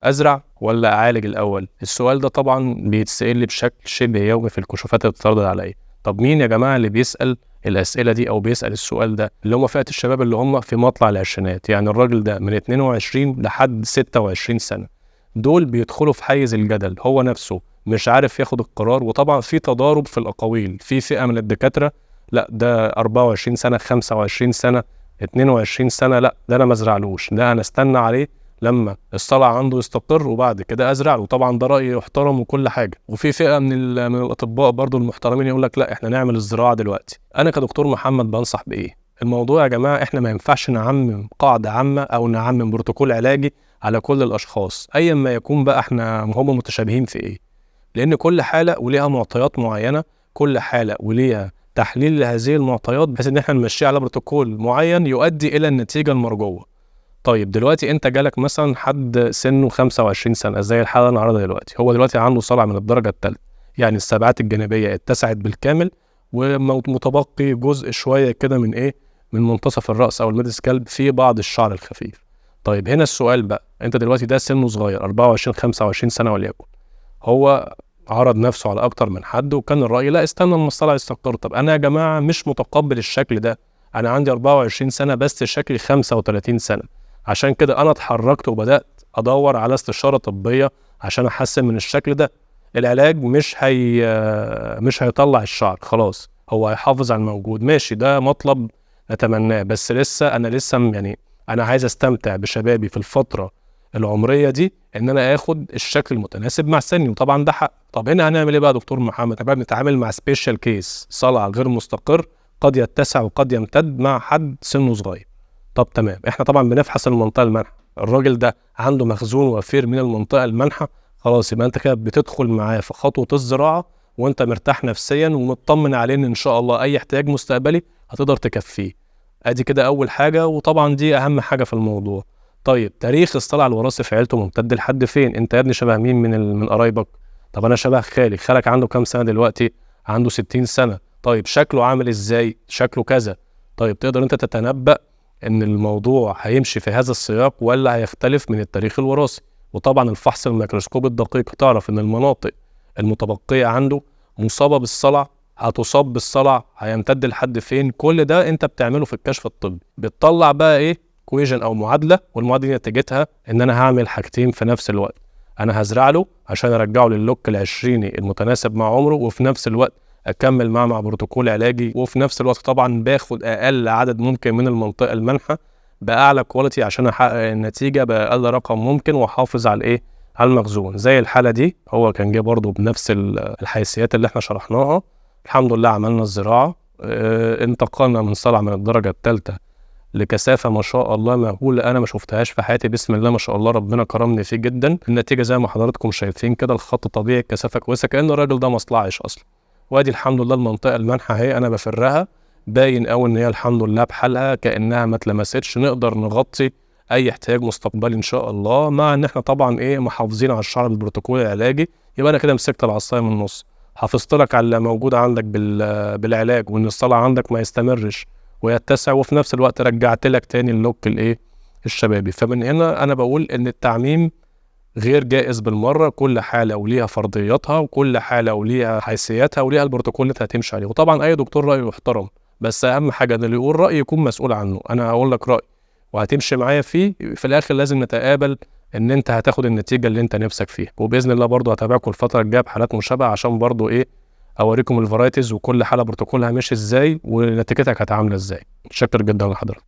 ازرع ولا اعالج الاول؟ السؤال ده طبعا بيتسال لي بشكل شبه يومي في الكشوفات اللي بتتعرض عليا. طب مين يا جماعه اللي بيسال الاسئله دي او بيسال السؤال ده؟ اللي هم فئه الشباب اللي هم في مطلع العشرينات، يعني الراجل ده من 22 لحد 26 سنه. دول بيدخلوا في حيز الجدل، هو نفسه مش عارف ياخد القرار. وطبعا في تضارب في الاقاويل، في فئه من الدكاتره لا ده 24 سنه 25 سنه 22 سنه، لا ده انا ما ازرعلوش، ده انا استنى عليه لما الصلع عنده يستقر وبعد كده ازرع له. طبعا ده راي يحترم وكل حاجه. وفي فئه من الاطباء برضو المحترمين يقول لك لا احنا نعمل الزراعه دلوقتي. انا كدكتور محمد بنصح بايه؟ الموضوع يا جماعه احنا ما ينفعش نعمم قاعده عامه او نعمم بروتوكول علاجي على كل الاشخاص ايا ما يكون بقى احنا هم متشابهين في ايه، لان كل حاله وليها معطيات معينه، كل حاله وليها تحليل لهذه المعطيات بحيث ان احنا نمشيها على بروتوكول معين يؤدي الى النتيجه المرجوه. طيب دلوقتي انت جالك مثلا حد سنه 25 سنه زي الحاله اللي انا عارضها دلوقتي، هو دلوقتي عنده صلع من الدرجه الثالثه، يعني السبعات الجانبيه اتسعت بالكامل ومتبقي جزء شويه كده من ايه، من منتصف الراس او الميد سكالب في بعض الشعر الخفيف. طيب هنا السؤال بقى، انت دلوقتي ده سنه صغير 24 25 سنه وليكن، هو عرض نفسه على اكتر من حد وكان الراي لا استنى لما الصلع يستقر. طب انا يا جماعه مش متقبل الشكل ده، انا عندي 24 سنه بس شكلي 35 سنه. عشان كده انا اتحركت وبدات ادور على استشاره طبيه عشان احسن من الشكل ده. العلاج مش هيطلع الشعر خلاص، هو هيحافظ على الموجود، ماشي ده مطلب نتمناه، بس لسه يعني انا عايز استمتع بشبابي في الفتره العمريه دي ان انا اخد الشكل المتناسب مع سني، وطبعا ده حق. طب هنا هنعمل ايه بقى يا دكتور محمد؟ احنا بنتعامل مع سبيشال كيس، صلع غير مستقر قد يتسع وقد يمتد مع حد سنه صغير. طب تمام، احنا طبعا بنفحص المنطقه المنحه، الراجل ده عنده مخزون وفير من المنطقه المنحه، خلاص يبقى انت كده بتدخل معاه في خطوه الزراعه وانت مرتاح نفسيا ومطمن عليه ان شاء الله اي احتياج مستقبلي هتقدر تكفيه. ادي كده اول حاجه، وطبعا دي اهم حاجه في الموضوع. طيب تاريخ الصلع الوراثي في عيلته ممتد لحد فين؟ انت يا ابني شبه مين من قرايبك؟ طب انا شبه خالي. خالك عنده كام سنه دلوقتي؟ عنده 60 سنه. طيب شكله عامل ازاي؟ شكله كذا. طيب تقدر انت تتنبأ ان الموضوع هيمشي في هذا السياق ولا هيختلف من التاريخ الوراثي؟ وطبعا الفحص الميكروسكوب الدقيق تعرف ان المناطق المتبقيه عنده مصابه بالصلع، هتصاب بالصلع، هيمتد لحد فين. كل ده انت بتعمله في الكشف الطبي. بتطلع بقى ايه؟ كويجن او معادله، والمعادله دي نتيجتها ان انا هعمل حاجتين في نفس الوقت. انا هزرع له عشان ارجعه للوك العشريني المتناسب مع عمره، وفي نفس الوقت اكمل معاه مع بروتوكول علاجي، وفي نفس الوقت طبعا باخد اقل عدد ممكن من المنطقه المنحه باعلى كواليتي عشان احقق النتيجه باقل رقم ممكن واحافظ على الايه، على المخزون. زي الحاله دي هو كان جه برضه بنفس الحيثيات اللي احنا شرحناها. الحمد لله عملنا الزراعه، انتقلنا من صلع من الدرجه الثالثه لكثافه ما شاء الله مهوله انا ما شفتهاش في حياتي، بسم الله ما شاء الله ربنا كرمني فيه جدا. النتيجه زي ما حضراتكم شايفين كده، الخط طبيعي، الكثافه كويسه كأن الراجل ده مصلعش اصلا. وادي الحمد لله المنطقه المنحه اهي انا بفرها، باين قوي ان هي الحمد لله بحالها كانها ما اتلمستش، نقدر نغطي اي احتياج مستقبلي ان شاء الله، مع ان احنا طبعا ايه محافظين على الشعر بالبروتوكول العلاجي. يبقى انا كده مسكت العصايه من النص، حافظت لك على اللي موجود عندك بالعلاج، وان الصلع عندك ما يستمرش ويتسع، وفي نفس الوقت رجعت لك تاني اللوك الايه، الشبابي. فمن هنا انا بقول ان التعميم غير جائز بالمره، كل حاله وليها فرضياتها، وكل حاله وليها حيثياتها وليها البروتوكول اللي انت هتمشي عليه. وطبعا اي دكتور رايه يحترم، بس اهم حاجه ان اللي يقول راي يكون مسؤول عنه. انا هقول لك راي وهتمشي معايا فيه، في الاخر لازم نتقابل ان انت هتاخد النتيجه اللي انت نفسك فيها. وباذن الله برضو هتابعكم الفتره الجايه بحالات مشابهه عشان برضو ايه، اوريكم الفرايتيز وكل حاله بروتوكولها ماشي ازاي ونتيجتك هتعامل ازاي. شكرا جدا لحضرتك.